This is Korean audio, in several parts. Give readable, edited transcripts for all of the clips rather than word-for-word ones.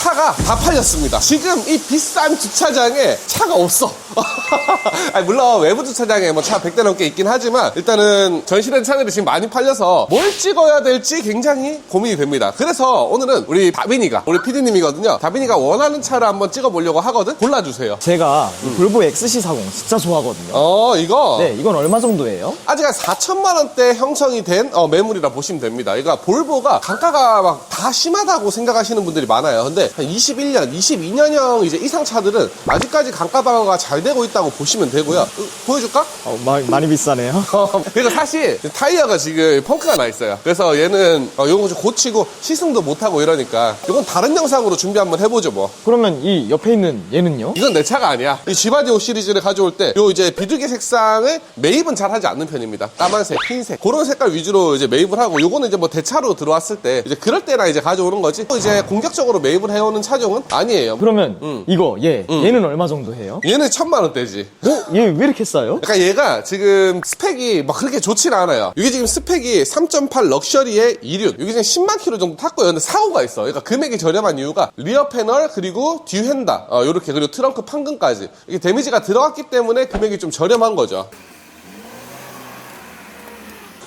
차가 다 팔렸습니다. 지금 이 비싼 주차장에 차가 없어. 아니, 물론 외부 주차장에 뭐 차 100대 넘게 있긴 하지만 일단은 전시된 차들이 지금 많이 팔려서 뭘 찍어야 될지 굉장히 고민이 됩니다. 그래서 오늘은 우리 다빈이가, 우리 PD님이거든요. 다빈이가 원하는 차를 한번 찍어보려고 하거든. 골라주세요. 제가 볼보 XC40 진짜 좋아하거든요. 이거 네, 이건 얼마 정도예요? 아직 한 4천만 원대 형성이 된 매물이라 보시면 됩니다. 그러니까 볼보가 단가가 막 다 심하다고 생각하시는 분들이 많아요. 근데 한 21년, 22년형 이제 이상 차들은 아직까지 단가 방어가 잘 되고 있다고 보시면 되고요. 보여줄까? 많이 비싸네요. 그래서 사실 타이어가 지금 펑크가 나 있어요. 그래서 얘는 요거 좀 고치고 시승도 못하고 이러니까 이건 다른 영상으로 준비 한번 해보죠 뭐. 그러면 이 옆에 있는 얘는요? 이건 내 차가 아니야. 이 G바디오 시리즈를 가져올 때 요 이제 비둘기 색상을 매입은 잘 하지 않는 편입니다. 까만색, 흰색 그런 색깔 위주로 이제 매입을 하고, 요거는 이제 뭐 대차로 들어왔을 때 이제 그럴 때나 이제 가져오는 거지. 또 이제 공격적으로 매입을 해오는 차종은 아니에요. 그러면 이거 얘는 얼마 정도 해요? 얘는 1,000만 원대지. 얘 왜 이렇게 싸요? 그러니까 얘가 지금 스펙이 막 그렇게 좋진 않아요. 이게 지금 스펙이 3.8 럭셔리의 2륜. 이게 지금 10만 킬로 정도 탔고요. 근데 사고가 있어. 그러니까 금액이 저렴한 이유가 리어 패널 그리고 뒤 휀다 요렇게, 그리고 트렁크 판금까지 이게 데미지가 들어갔기 때문에 금액이 좀 저렴한 거죠.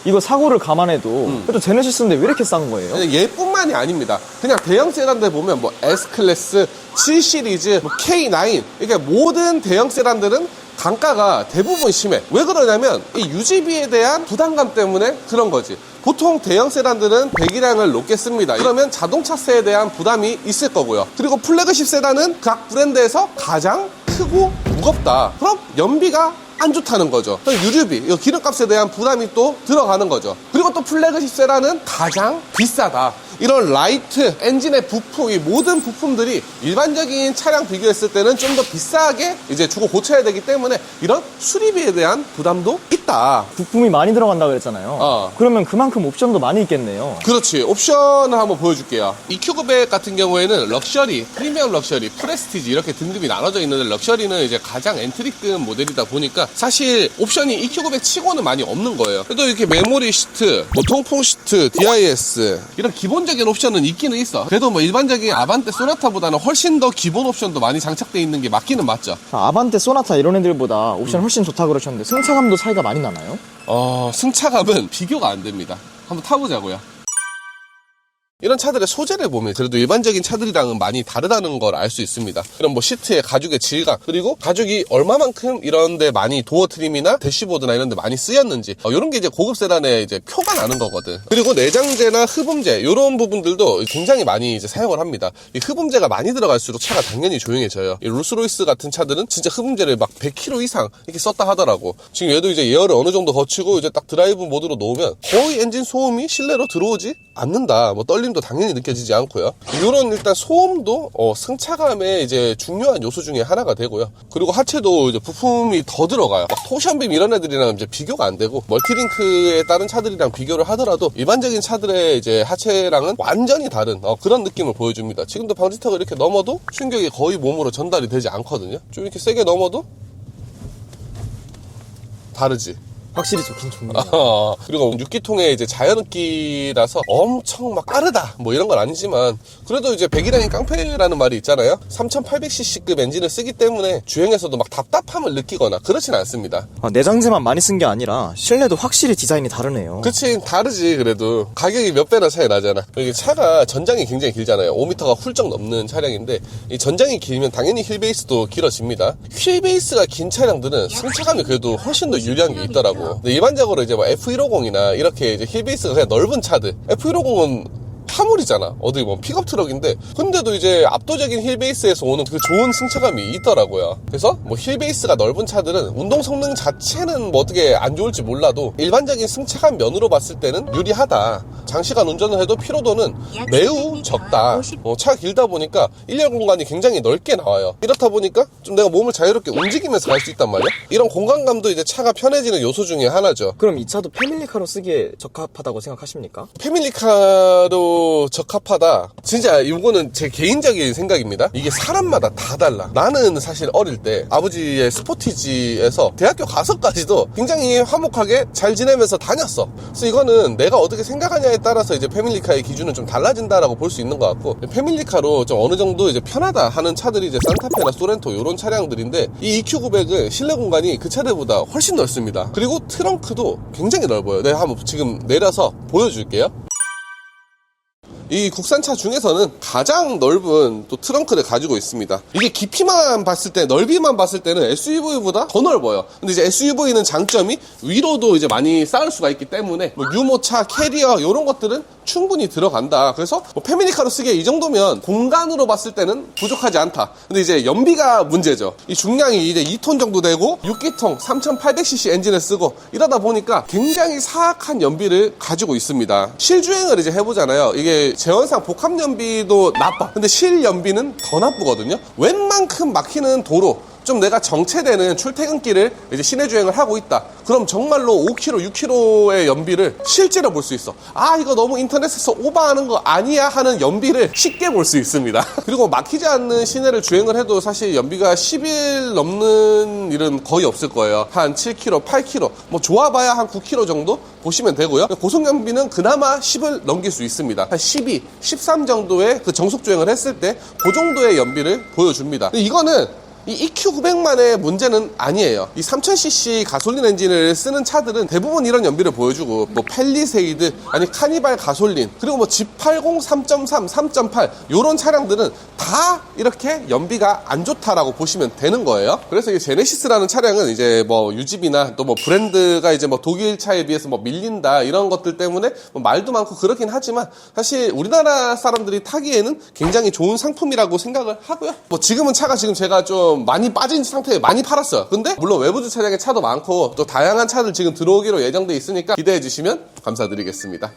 이거 사고를 감안해도 그래도 제네시스인데 왜 이렇게 싼 거예요? 얘뿐만이 아닙니다. 그냥 대형 세단들 보면 뭐 S클래스, 7시리즈, 뭐 K9 이렇게 모든 대형 세단들은 단가가 대부분 심해. 왜 그러냐면 이 유지비에 대한 부담감 때문에 그런 거지. 보통 대형 세단들은 배기량을 높게 씁니다. 그러면 자동차세에 대한 부담이 있을 거고요. 그리고 플래그십 세단은 각 브랜드에서 가장 크고 무겁다. 그럼 연비가 안 좋다는 거죠. 유류비, 기름값에 대한 부담이 또 들어가는 거죠. 그리고 또 플래그십 세단은 가장 비싸다. 이런 라이트, 엔진의 부품, 이 모든 부품들이 일반적인 차량 비교했을 때는 좀 더 비싸게 이제 주고 고쳐야 되기 때문에 이런 수리비에 대한 부담도 있다. 부품이 많이 들어간다 그랬잖아요. 그러면 그만큼 옵션도 많이 있겠네요. 그렇지. 옵션을 한번 보여줄게요. EQ900 같은 경우에는 럭셔리, 프리미엄 럭셔리, 프레스티지 이렇게 등급이 나눠져 있는데, 럭셔리는 이제 가장 엔트리급 모델이다 보니까 사실 옵션이 EQ900 치고는 많이 없는 거예요. 그래도 이렇게 메모리 시트, 뭐 통풍 시트, DIS 이런 기본적인 옵션은 있기는 있어. 그래도 뭐 일반적인 아반떼 소나타보다는 훨씬 더 기본 옵션도 많이 장착되어 있는 게 맞기는 맞죠. 아반떼 소나타 이런 애들보다 옵션 훨씬 좋다 그러셨는데 승차감도 차이가 많이 나나요? 승차감은 비교가 안 됩니다. 한번 타보자고요. 이런 차들의 소재를 보면 그래도 일반적인 차들이랑은 많이 다르다는 걸 알 수 있습니다. 이런 뭐 시트의 가죽의 질감, 그리고 가죽이 얼마만큼 이런데 많이 도어 트림이나 대시보드나 이런데 많이 쓰였는지 이런 게 이제 고급 세단의 이제 표가 나는 거거든. 그리고 내장재나 흡음재 이런 부분들도 굉장히 많이 이제 사용을 합니다. 이 흡음재가 많이 들어갈수록 차가 당연히 조용해져요. 이 롤스로이스 같은 차들은 진짜 흡음재를 막 100km 이상 이렇게 썼다 하더라고. 지금 얘도 이제 예열을 어느 정도 거치고 이제 딱 드라이브 모드로 놓으면 거의 엔진 소음이 실내로 들어오지 않는다. 뭐 떨림도 당연히 느껴지지 않고요. 이런 일단 소음도 승차감의 이제 중요한 요소 중에 하나가 되고요. 그리고 하체도 이제 부품이 더 들어가요. 막 토션빔 이런 애들이랑 이제 비교가 안 되고, 멀티링크에 다른 차들이랑 비교를 하더라도 일반적인 차들의 이제 하체랑은 완전히 다른 그런 느낌을 보여줍니다. 지금도 방지턱을 이렇게 넘어도 충격이 거의 몸으로 전달이 되지 않거든요. 좀 이렇게 세게 넘어도 다르지. 확실히 좋긴 좋네요. 그리고 6기통의 이제 자연흡기라서 엄청 막 빠르다 뭐 이런 건 아니지만, 그래도 이제 배기량이 깡패라는 말이 있잖아요. 3800cc급 엔진을 쓰기 때문에 주행에서도 막 답답함을 느끼거나 그렇진 않습니다. 내장재만 많이 쓴 게 아니라 실내도 확실히 디자인이 다르네요. 그치, 다르지. 그래도 가격이 몇 배나 차이 나잖아. 이게 차가 전장이 굉장히 길잖아요. 5m가 훌쩍 넘는 차량인데, 이 전장이 길면 당연히 휠베이스도 길어집니다. 휠베이스가 긴 차량들은 승차감이 그래도 훨씬 더 유리한 게 있더라고. 근데 일반적으로 이제 뭐 F150이나 이렇게 이제 휠베이스가 그냥 넓은 차들, F150은 화물이잖아. 어디 뭐 픽업 트럭인데, 근데도 이제 압도적인 휠베이스에서 오는 그 좋은 승차감이 있더라고요. 그래서 뭐 휠베이스가 넓은 차들은 운동 성능 자체는 뭐 어떻게 안 좋을지 몰라도 일반적인 승차감 면으로 봤을 때는 유리하다. 장시간 운전을 해도 피로도는 매우 적다. 차 길다 보니까 일렬 공간이 굉장히 넓게 나와요. 이렇다 보니까 좀 내가 몸을 자유롭게 움직이면서 갈 수 있단 말이야. 이런 공간감도 이제 차가 편해지는 요소 중에 하나죠. 그럼 이 차도 패밀리카로 쓰기에 적합하다고 생각하십니까? 패밀리카로 정말로 적합하다. 진짜 이거는 제 개인적인 생각입니다. 이게 사람마다 다 달라. 나는 사실 어릴 때 아버지의 스포티지에서 대학교 가서까지도 굉장히 화목하게 잘 지내면서 다녔어. 그래서 이거는 내가 어떻게 생각하냐에 따라서 이제 패밀리카의 기준은 좀 달라진다라고 볼 수 있는 것 같고, 패밀리카로 좀 어느 정도 이제 편하다 하는 차들이 이제 산타페나 소렌토 이런 차량들인데, 이 EQ900은 실내 공간이 그 차들보다 훨씬 넓습니다. 그리고 트렁크도 굉장히 넓어요. 내가 한번 지금 내려서 보여줄게요. 이 국산차 중에서는 가장 넓은 또 트렁크를 가지고 있습니다. 이게 깊이만 봤을 때, 넓이만 봤을 때는 SUV보다 더 넓어요. 근데 이제 SUV는 장점이 위로도 이제 많이 쌓을 수가 있기 때문에 뭐 유모차, 캐리어 이런 것들은 충분히 들어간다. 그래서 뭐 패밀리카로 쓰기에 이 정도면 공간으로 봤을 때는 부족하지 않다. 근데 이제 연비가 문제죠. 이 중량이 이제 2톤 정도 되고 6기통 3800cc 엔진을 쓰고 이러다 보니까 굉장히 사악한 연비를 가지고 있습니다. 실주행을 이제 해보잖아요. 이게 제원상 복합 연비도 나빠. 근데 실 연비는 더 나쁘거든요. 웬만큼 막히는 도로, 좀 내가 정체되는 출퇴근길을 이제 시내 주행을 하고 있다. 그럼 정말로 5km, 6km의 연비를 실제로 볼 수 있어. 아, 이거 너무 인터넷에서 오버하는 거 아니야 하는 연비를 쉽게 볼 수 있습니다. 그리고 막히지 않는 시내를 주행을 해도 사실 연비가 10일 넘는 일은 거의 없을 거예요. 한 7km, 8km, 뭐 좋아봐야 한 9km 정도 보시면 되고요. 고속 연비는 그나마 10을 넘길 수 있습니다. 한 12, 13 정도의 그 정속 주행을 했을 때 그 정도의 연비를 보여줍니다. 근데 이거는 이 EQ900만의 문제는 아니에요. 이 3000cc 가솔린 엔진을 쓰는 차들은 대부분 이런 연비를 보여주고, 뭐 팰리세이드, 아니 카니발 가솔린, 그리고 뭐 G80 3.3, 3.8 요런 차량들은 다 이렇게 연비가 안 좋다라고 보시면 되는 거예요. 그래서 이 제네시스라는 차량은 이제 뭐 유지비나 또 뭐 브랜드가 이제 뭐 독일 차에 비해서 뭐 밀린다 이런 것들 때문에 뭐 말도 많고 그렇긴 하지만, 사실 우리나라 사람들이 타기에는 굉장히 좋은 상품이라고 생각을 하고요. 뭐 지금은 차가 지금 제가 좀 많이 빠진 상태에 많이 팔았어요. 근데 물론 외부 주차장에 차도 많고 또 다양한 차들 지금 들어오기로 예정돼 있으니까 기대해 주시면 감사드리겠습니다.